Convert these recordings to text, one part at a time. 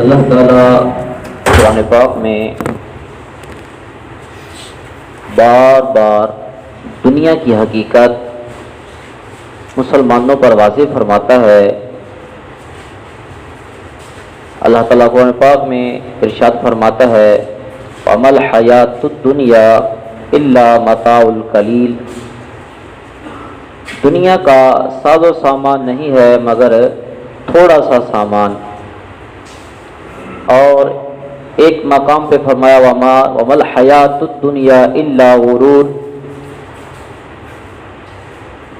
اللہ تعالیٰ قرآن پاک میں بار بار دنیا کی حقیقت مسلمانوں پر واضح فرماتا ہے۔ اللہ تعالیٰ قرآن پاک میں ارشاد فرماتا ہے وَمَا الْحَيَاةُ الدُّنْيَا إِلَّا مَتَاعُ الْقَلِيلِ، دنیا کا ساز و سامان نہیں ہے مگر تھوڑا سا سامان۔ اور ایک مقام پہ فرمایا وَمَا الْحَيَاةُ الدُّنْيَا إِلَّا غُرُورٌ،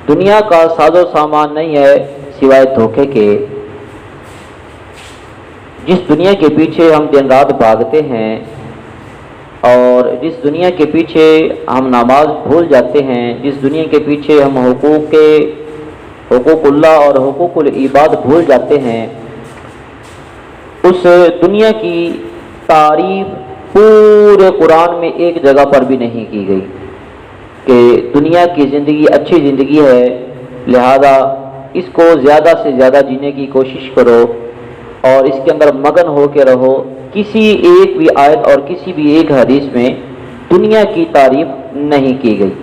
دنیا کا ساز و سامان نہیں ہے سوائے دھوکے کے۔ جس دنیا کے پیچھے ہم دن رات بھاگتے ہیں اور جس دنیا کے پیچھے ہم نماز بھول جاتے ہیں، جس دنیا کے پیچھے ہم حقوق اللہ اور حقوق العباد بھول جاتے ہیں، اس دنیا کی تعریف پورے قرآن میں ایک جگہ پر بھی نہیں کی گئی کہ دنیا کی زندگی اچھی زندگی ہے، لہذا اس کو زیادہ سے زیادہ جینے کی کوشش کرو اور اس کے اندر مگن ہو کے رہو۔ کسی ایک بھی آیت اور کسی بھی ایک حدیث میں دنیا کی تعریف نہیں کی گئی،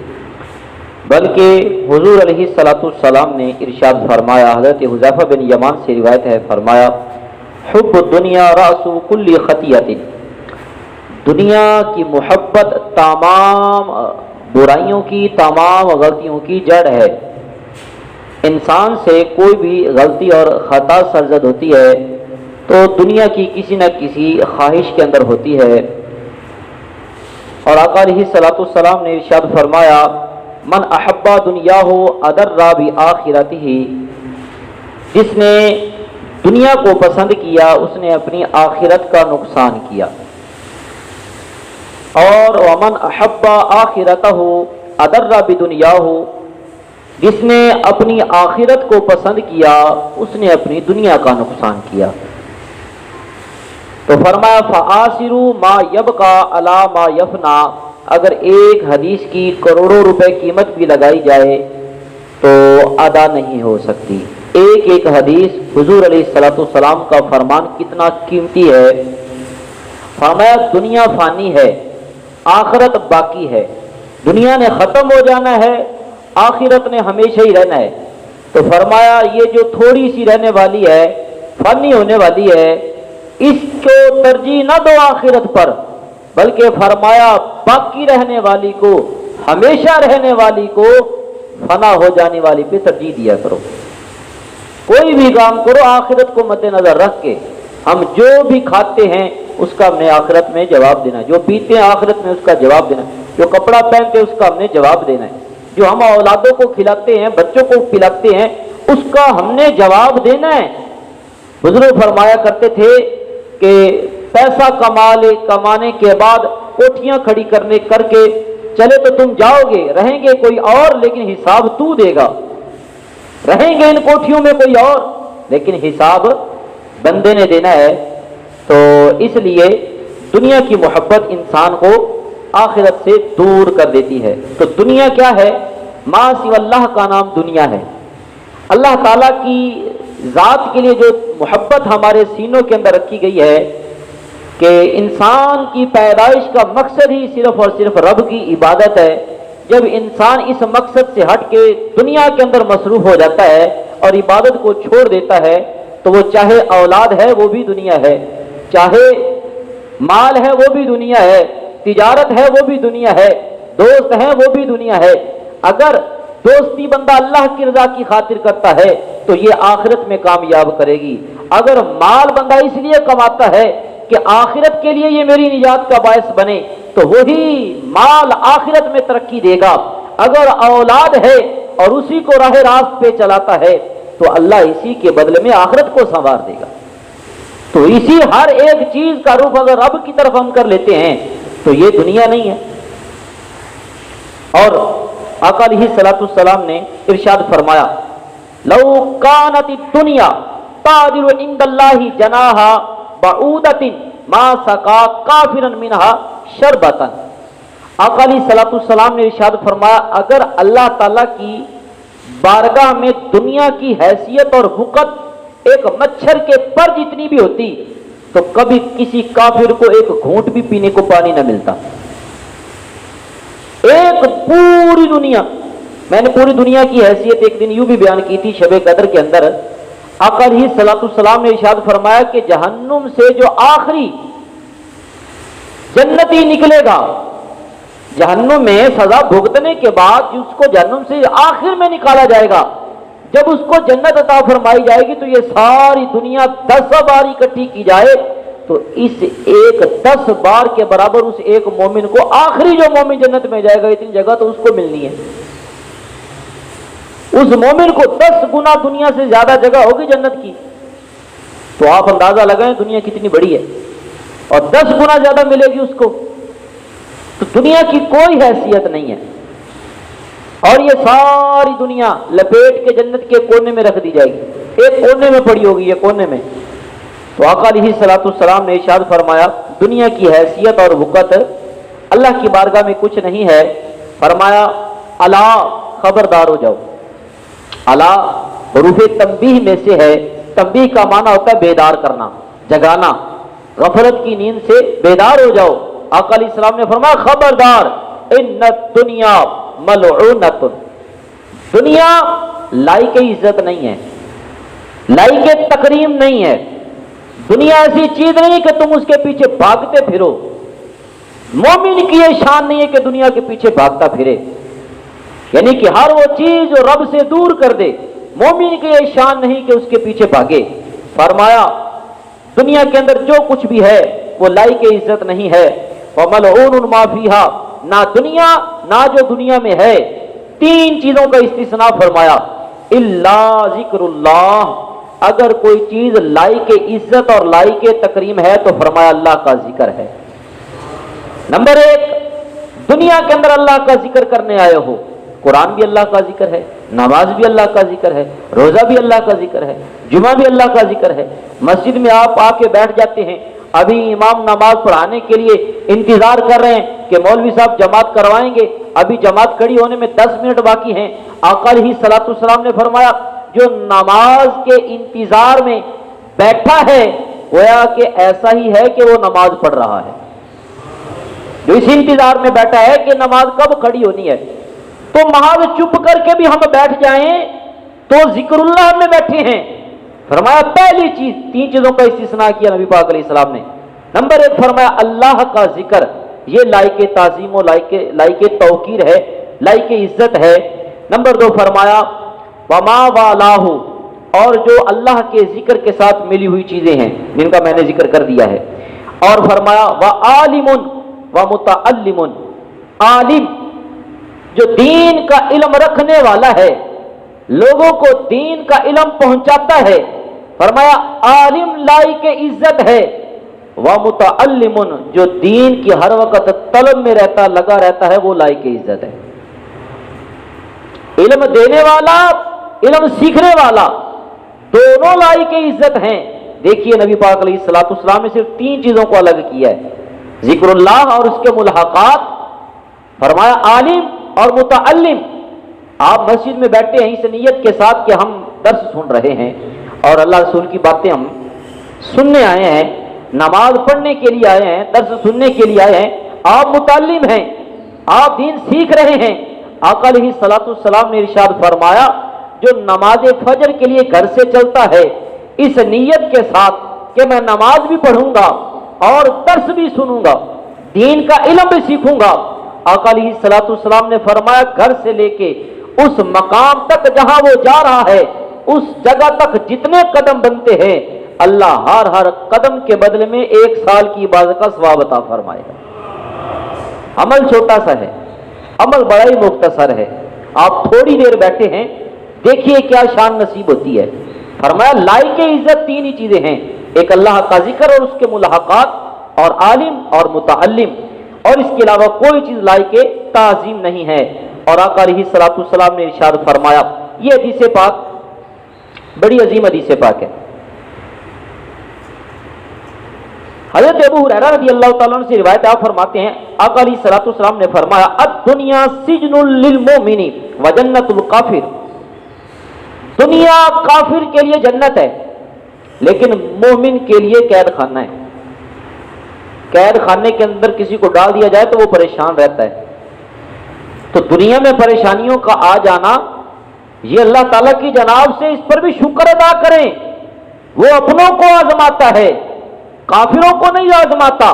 بلکہ حضور علیہ السلام نے ارشاد فرمایا، حضرت حذیفہ بن یمان سے روایت ہے، فرمایا حب الدنیا رأس کل خطیۃ، دنیا کی محبت تمام برائیوں کی، تمام غلطیوں کی جڑ ہے۔ انسان سے کوئی بھی غلطی اور خطا سرزد ہوتی ہے تو دنیا کی کسی نہ کسی خواہش کے اندر ہوتی ہے۔ اور آقا علیہ السلام نے ارشاد فرمایا من احب دنیاہ اضر بآخرتہ، جس نے دنیا کو پسند کیا اس نے اپنی آخرت کا نقصان کیا۔ اور ومن احب آخرتہ اضر بدنیاہ، جس نے اپنی آخرت کو پسند کیا اس نے اپنی دنیا کا نقصان کیا۔ تو فرمایا فآثروا ما یبقى علی ما یفنا، اگر ایک حدیث کی کروڑوں روپے قیمت بھی لگائی جائے تو ادا نہیں ہو سکتی۔ ایک ایک حدیث حضور علیہ السلام کا فرمان کتنا قیمتی ہے۔ فرمایا دنیا فانی ہے، آخرت باقی ہے، دنیا نے ختم ہو جانا ہے، آخرت نے ہمیشہ ہی رہنا ہے۔ تو فرمایا یہ جو تھوڑی سی رہنے والی ہے، فانی ہونے والی ہے، اس کو ترجیح نہ دو آخرت پر، بلکہ فرمایا باقی رہنے والی کو، ہمیشہ رہنے والی کو، فنا ہو جانے والی پہ ترجیح دیا کرو۔ کوئی بھی کام کرو آخرت کو مد نظر رکھ کے۔ ہم جو بھی کھاتے ہیں اس کا ہم نے آخرت میں جواب دینا ہے، جو پیتے ہیں آخرت میں اس کا جواب دینا ہے، جو کپڑا پہنتے ہیں اس کا ہم نے جواب دینا ہے، جو ہم اولادوں کو کھلاتے ہیں، بچوں کو پلاتے ہیں، اس کا ہم نے جواب دینا ہے۔ بزرگ فرمایا کرتے تھے کہ پیسہ کمانے کے بعد کوٹھیاں کھڑی کر کے چلے تو تم جاؤ گے، رہیں گے کوئی اور لیکن حساب تو دے گا۔ رہیں گے ان کوٹھیوں میں کوئی اور لیکن حساب بندے نے دینا ہے۔ تو اس لیے دنیا کی محبت انسان کو آخرت سے دور کر دیتی ہے۔ تو دنیا کیا ہے؟ ما سوی اللہ کا نام دنیا ہے۔ اللہ تعالیٰ کی ذات کے لیے جو محبت ہمارے سینوں کے اندر رکھی گئی ہے کہ انسان کی پیدائش کا مقصد ہی صرف اور صرف رب کی عبادت ہے۔ جب انسان اس مقصد سے ہٹ کے دنیا کے اندر مصروف ہو جاتا ہے اور عبادت کو چھوڑ دیتا ہے تو وہ چاہے اولاد ہے وہ بھی دنیا ہے، چاہے مال ہے وہ بھی دنیا ہے، تجارت ہے وہ بھی دنیا ہے، دوست ہیں وہ بھی دنیا ہے۔ اگر دوستی بندہ اللہ کی رضا کی خاطر کرتا ہے تو یہ آخرت میں کامیاب کرے گی۔ اگر مال بندہ اس لیے کماتا ہے کہ آخرت کے لیے یہ میری نجات کا باعث بنے تو وہی مال آخرت میں ترقی دے گا۔ اگر اولاد ہے اور اسی کو راہ راست پہ چلاتا ہے تو اللہ اسی کے بدلے میں آخرت کو سنوار دے گا۔ تو اسی ہر ایک چیز کا رخ اگر رب کی طرف ہم کر لیتے ہیں تو یہ دنیا نہیں ہے۔ اور آقا علیہ السلام نے ارشاد فرمایا لو کانت الدنیا تعدل عند اللہ جناح بعودۃ ما سقا کافرا منها شربۃ۔ آقا علیہ السلام نے ارشاد فرمایا اگر اللہ تعالیٰ کی بارگاہ میں دنیا کی حیثیت اور وقت ایک مچھر کے پر جتنی بھی ہوتی تو کبھی کسی کافر کو ایک گھونٹ بھی پینے کو پانی نہ ملتا. ایک پوری دنیا، میں نے پوری دنیا کی حیثیت ایک دن یوں بھی بیان کی تھی شب قدر کے اندر. آقا علیہ الصلوۃ والسلام نے ارشاد فرمایا کہ جہنم سے جو آخری جنتی نکلے گا، جہنم میں سزا بھگتنے کے بعد اس کو جہنم سے آخر میں نکالا جائے گا، جب اس کو جنت عطا فرمائی جائے گی تو یہ ساری دنیا 10 بار اکٹھی کی جائے تو اس ایک 10 بار کے برابر اس ایک مومن کو، آخری جو مومن جنت میں جائے گا، اتنی جگہ تو اس کو ملنی ہے. اس مومن کو 10 گنا دنیا سے زیادہ جگہ ہوگی جنت کی. تو آپ اندازہ لگائیں دنیا کتنی بڑی ہے، اور 10 گنا زیادہ ملے گی اس کو. تو دنیا کی کوئی حیثیت نہیں ہے، اور یہ ساری دنیا لپیٹ کے جنت کے کونے میں رکھ دی جائے گی، ایک کونے میں پڑی ہوگی، یہ کونے میں. تو آقا علیہ الصلوۃ والسلام نے ارشاد فرمایا دنیا کی حیثیت اور وقت اللہ کی بارگاہ میں کچھ نہیں ہے. فرمایا الا، خبردار ہو جاؤ. الا حروف تنبیہ میں سے ہے. تنبیہ کا معنی ہوتا ہے بیدار کرنا، جگانا. غفلت کی نیند سے بیدار ہو جاؤ. آقا علیہ السلام نے فرمایا خبردار، ان الدنیا ملعونۃ، دنیا لائق عزت نہیں ہے، لائق تکریم نہیں ہے. دنیا ایسی چیز نہیں کہ تم اس کے پیچھے بھاگتے پھرو. مومن کی یہ شان نہیں ہے کہ دنیا کے پیچھے بھاگتا پھرے، یعنی کہ ہر وہ چیز جو رب سے دور کر دے. مومن کی یہ شان نہیں کہ اس کے پیچھے بھاگے. فرمایا دنیا کے اندر جو کچھ بھی ہے وہ لائق عزت نہیں ہے. وَمَلْعُونٌ مَا فِيهَا، نہ دنیا نہ جو دنیا میں ہے. 3 چیزوں کا استثناء فرمایا. الا ذکر اللہ، اگر کوئی چیز لائق عزت اور لائق تکریم ہے تو فرمایا اللہ کا ذکر ہے. نمبر 1، دنیا کے اندر اللہ کا ذکر کرنے آئے ہو. قرآن بھی اللہ کا ذکر ہے، نماز بھی اللہ کا ذکر ہے، روزہ بھی اللہ کا ذکر ہے، جمعہ بھی اللہ کا ذکر ہے. مسجد میں آپ آ کے بیٹھ جاتے ہیں، ابھی امام نماز پڑھانے کے لیے انتظار کر رہے ہیں کہ مولوی صاحب جماعت کروائیں گے، ابھی جماعت کھڑی ہونے میں 10 منٹ باقی ہیں. آقا علیہ الصلوۃ والسلام نے فرمایا جو نماز کے انتظار میں بیٹھا ہے گویا کہ ایسا ہی ہے کہ وہ نماز پڑھ رہا ہے. جو اس انتظار میں بیٹھا ہے کہ نماز کب کھڑی ہونی ہے. تو محض چپ کر کے بھی ہم بیٹھ جائیں تو ذکر اللہ میں بیٹھے ہیں. فرمایا پہلی چیز، 3 چیزوں کا استثناء کیا نبی پاک علیہ السلام نے. نمبر 1 فرمایا اللہ کا ذکر، یہ لائق تعظیم و لائق توقیر ہے، لائق عزت ہے. نمبر 2 فرمایا وما والاہ، اور جو اللہ کے ذکر کے ساتھ ملی ہوئی چیزیں ہیں جن کا میں نے ذکر کر دیا ہے. اور فرمایا وعالم ومتعلم، عالم جو دین کا علم رکھنے والا ہے، لوگوں کو دین کا علم پہنچاتا ہے. فرمایا عالم لائق عزت ہے. ومتعلم، جو دین کی ہر وقت طلب میں رہتا، لگا رہتا ہے، وہ لائق عزت ہے. علم دینے والا، علم سیکھنے والا، دونوں لائق عزت ہیں. دیکھیے نبی پاک علیہ الصلوۃ والسلام نے صرف 3 چیزوں کو الگ کیا ہے، ذکر اللہ اور اس کے ملحقات. فرمایا عالم اور متعلم. آپ مسجد میں بیٹھے ہیں اس نیت کے ساتھ کہ ہم درس سن رہے ہیں اور اللہ رسول کی باتیں ہم سننے آئے ہیں، نماز پڑھنے کے لیے آئے ہیں، درس سننے کے لیے آئے ہیں. آپ متعلم ہیں، آپ دین سیکھ رہے ہیں. آقا علیہ الصلوۃ والسلام نے ارشاد فرمایا جو نماز فجر کے لیے گھر سے چلتا ہے اس نیت کے ساتھ کہ میں نماز بھی پڑھوں گا اور درس بھی سنوں گا، دین کا علم بھی سیکھوں گا. آقا علیہ الصلوۃ والسلام نے فرمایا گھر سے لے کے اس مقام تک جہاں وہ جا رہا ہے، اس جگہ تک جتنے قدم بنتے ہیں اللہ ہر قدم کے بدلے میں 1 سال کی عبادت کا ثواب عطا فرمائے گا. عمل چھوٹا سا ہے، عمل بڑا ہی مختصر ہے. آپ تھوڑی دیر بیٹھے ہیں، دیکھیے کیا شان نصیب ہوتی ہے. فرمایا لائق عزت 3 ہی چیزیں ہیں، ایک اللہ کا ذکر اور اس کے ملحقات، اور عالم اور متعلم، اور اس کے علاوہ کوئی چیز لائق تعظیم نہیں ہے. اور آقا علیہ الصلوۃ والسلام نے ارشاد فرمایا، یہ حدیث پاک بڑی عظیم حدیث پاک ہے. حضرت ابو ہریرہ رضی اللہ تعالیٰ عنہ سے روایت آپ فرماتے ہیں آقا علیہ الصلوۃ والسلام نے فرمایا الدنیا سجن للمؤمن وجنت الکافر، دنیا کافر کے لیے جنت ہے لیکن مومن کے لیے قید خانہ ہے. قید خانے کے اندر کسی کو ڈال دیا جائے تو وہ پریشان رہتا ہے. تو دنیا میں پریشانیوں کا آ جانا یہ اللہ تعالیٰ کی جناب سے اس پر بھی شکر ادا کریں. وہ اپنوں کو آزماتا ہے، کافروں کو نہیں آزماتا.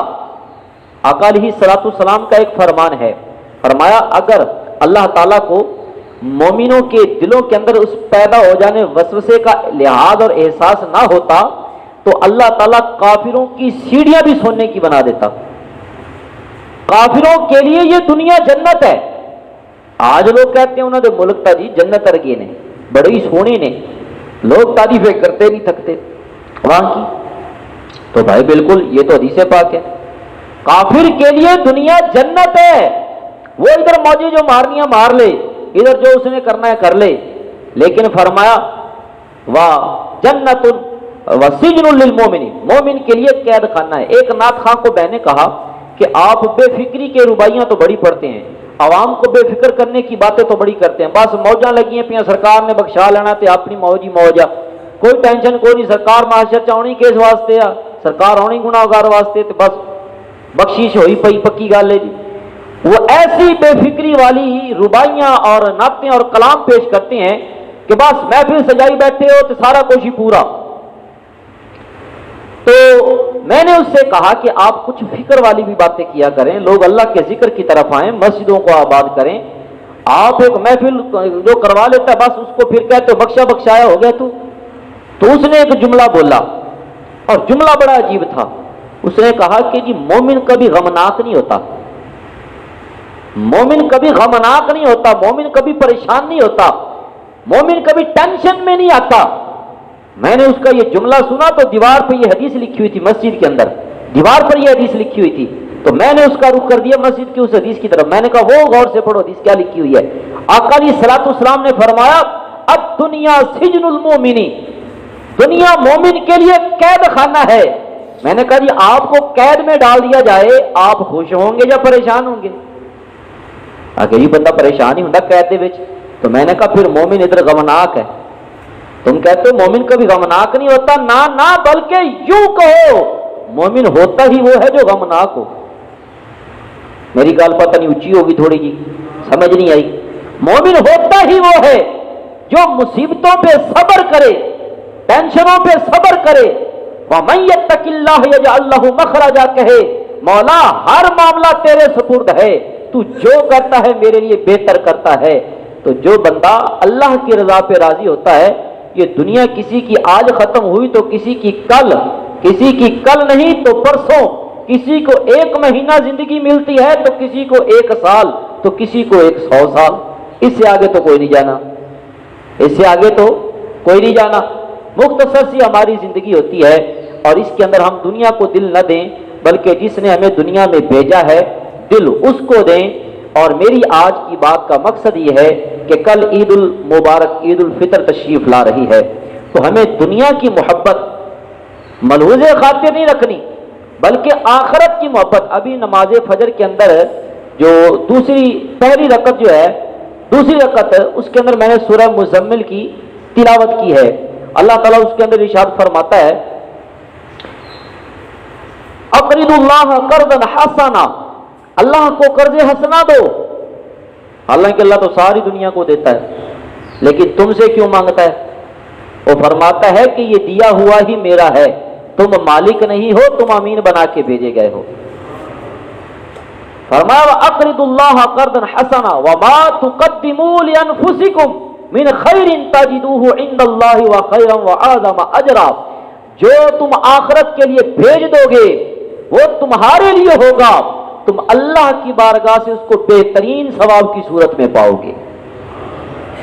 آقا علیہ الصلوۃ والسلام کا ایک فرمان ہے، فرمایا اگر اللہ تعالیٰ کو مومنوں کے دلوں کے اندر اس پیدا ہو جانے وسوسے کا لحاظ اور احساس نہ ہوتا تو اللہ تعالیٰ کافروں کی سیڑھیاں بھی سونے کی بنا دیتا. کافروں کے لیے یہ دنیا جنت ہے. آج لوگ کہتے ہیں انہوں نے ملک تا جی جنت ارگے نے، بڑی سونی نے، لوگ تعریفیں کرتے نہیں تھکتے وہاں کی. تو بھائی بالکل یہ تو حدیث پاک ہے. کافر کے لیے دنیا جنت ہے. وہ ادھر موجی جو مارنیاں مار لے، ادھر جو اس نے کرنا ہے کر لے، لیکن فرمایا واہ جنت وسجن للمومن، مومن کے لیے قید خانہ ہے. ایک نعت خواں کو میں نے کہا کہ آپ بے فکری کے رباعیاں تو بڑی پڑھتے ہیں، عوام کو بے فکر کرنے کی باتیں تو بڑی کرتے ہیں. بس موجاں لگی ہیں پیاں سرکار نے بخشا لینا تے اپنی موج ہی موج آ، کوئی ٹینشن کوئی نہیں. سرکار معاشر چاہنی کس واسطے آ، سرکار ہونی گناہگار واسطے، تے بس بخشش ہوئی پئی پکی گل ہے جی. وہ ایسی بے فکری والی رباعیاں اور نعتیں اور کلام پیش کرتے ہیں کہ بس محفل سجائی بیٹھے ہو تو سارا کچھ ہی پورا. تو میں نے اس سے کہا کہ آپ کچھ فکر والی بھی باتیں کیا کریں، لوگ اللہ کے ذکر کی طرف آئیں، مسجدوں کو آباد کریں. آپ ایک محفل جو کروا لیتا ہے بس اس کو پھر کہتے ہو بخشا بخشایا ہو گیا تو اس نے ایک جملہ بولا اور جملہ بڑا عجیب تھا. اس نے کہا کہ جی مومن کبھی غمناک نہیں ہوتا، مومن کبھی غمناک نہیں ہوتا، مومن کبھی پریشان نہیں ہوتا، مومن کبھی ٹینشن میں نہیں آتا. میں نے اس کا یہ جملہ سنا تو دیوار پہ یہ حدیث لکھی ہوئی تھی مسجد کے اندر، دیوار پر یہ حدیث لکھی ہوئی تھی. تو میں نے اس کا رخ کر دیا مسجد کی اس حدیث کی طرف. میں نے کہا وہ غور سے پڑھو حدیث کیا لکھی ہوئی ہے. آقا علیہ الصلوۃ والسلام نے فرمایا اب دنیا سجن المومنی، دنیا مومن کے لیے قید خانہ ہے. میں نے کہا جی آپ کو قید میں ڈال دیا جائے آپ خوش ہوں گے یا پریشان ہوں گے؟ آگے جی بندہ پریشان ہی ہوتا قید دے وچ. تو میں نے کہا پھر مومن ادھر غمناک ہے. تم کہتے ہو مومن کبھی غمناک نہیں ہوتا، نہ بلکہ یوں کہو مومن ہوتا ہی وہ ہے جو غمناک ہو. میری گال پتہ نہیں اونچی ہوگی تھوڑی جی، سمجھ نہیں آئی. مومن ہوتا ہی وہ ہے جو مصیبتوں پہ صبر کرے، ٹینشنوں پہ صبر کرے. وَمَن يَتَّقِ اللَّهَ يَجْعَل لَّهُ مَخْرَجًا، کہے مولا ہر معاملہ تیرے سپرد ہے، تو جو کرتا ہے میرے لیے بہتر کرتا ہے. تو جو بندہ اللہ کی رضا پہ راضی ہوتا ہے، یہ دنیا کسی کی آج ختم ہوئی تو کسی کی کل نہیں تو پرسوں، کسی کو 1 مہینہ زندگی ملتی ہے تو کسی کو 1 سال تو کسی کو 100 سال. اس سے آگے تو کوئی نہیں جانا، اس سے آگے تو کوئی نہیں جانا. مختصر سی ہماری زندگی ہوتی ہے اور اس کے اندر ہم دنیا کو دل نہ دیں بلکہ جس نے ہمیں دنیا میں بھیجا ہے دل اس کو دیں. اور میری آج کی بات کا مقصد یہ ہے کہ کل عید المبارک عید الفطر تشریف لا رہی ہے، تو ہمیں دنیا کی محبت ملحوظ خاطر نہیں رکھنی بلکہ آخرت کی محبت. ابھی نماز فجر کے اندر جو پہلی رکعت جو ہے، دوسری رکعت اس کے اندر میں نے سورہ مزمل کی تلاوت کی ہے. اللہ تعالیٰ اس کے اندر ارشاد فرماتا ہے اقرضوا اللہ قرضا حسنا، اللہ کو قرض حسنا دو. حالانکہ اللہ تو ساری دنیا کو دیتا ہے لیکن تم سے کیوں مانگتا ہے؟ وہ فرماتا ہے کہ یہ دیا ہوا ہی میرا ہے، تم مالک نہیں ہو، تم امین بنا کے بھیجے گئے ہو. فرمایا اقرضوا اللہ قرضا حسنا وما تقدموا لانفسکم من خیر تجدوه عند اللہ وخیرا واعظم اجرا، جو تم آخرت کے لیے بھیج دو گے وہ تمہارے لیے ہوگا، تم اللہ کی بارگاہ سے اس کو بہترین ثواب کی صورت میں پاؤ گے.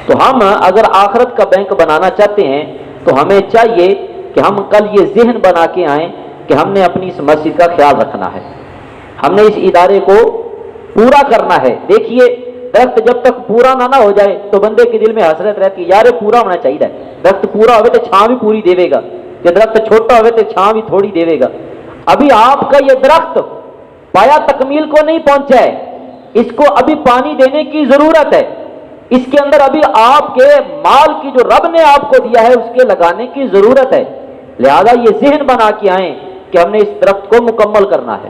تو ہم اگر آخرت کا بینک بنانا چاہتے ہیں تو ہمیں چاہیے کہ ہم کل یہ ذہن بنا کے آئیں کہ ہم نے اپنی اس مسجد کا خیال رکھنا ہے، ہم نے اس ادارے کو پورا کرنا ہے. دیکھیے درخت جب تک پورا نہ ہو جائے تو بندے کے دل میں حسرت رہتی ہے، یار پورا ہونا چاہیے. درخت پورا ہوئے تو چھاں بھی پوری دے گا، کہ درخت چھوٹا ہوئے تو چھاں بھی تھوڑی دے گا. ابھی آپ کا یہ درخت پایا تکمیل کو نہیں پہنچا ہے، اس کو ابھی پانی دینے کی ضرورت ہے. اس کے اندر ابھی آپ کے مال کی جو رب نے آپ کو دیا ہے اس کے لگانے کی ضرورت ہے. لہذا یہ ذہن بنا کے آئیں کہ ہم نے اس درخت کو مکمل کرنا ہے.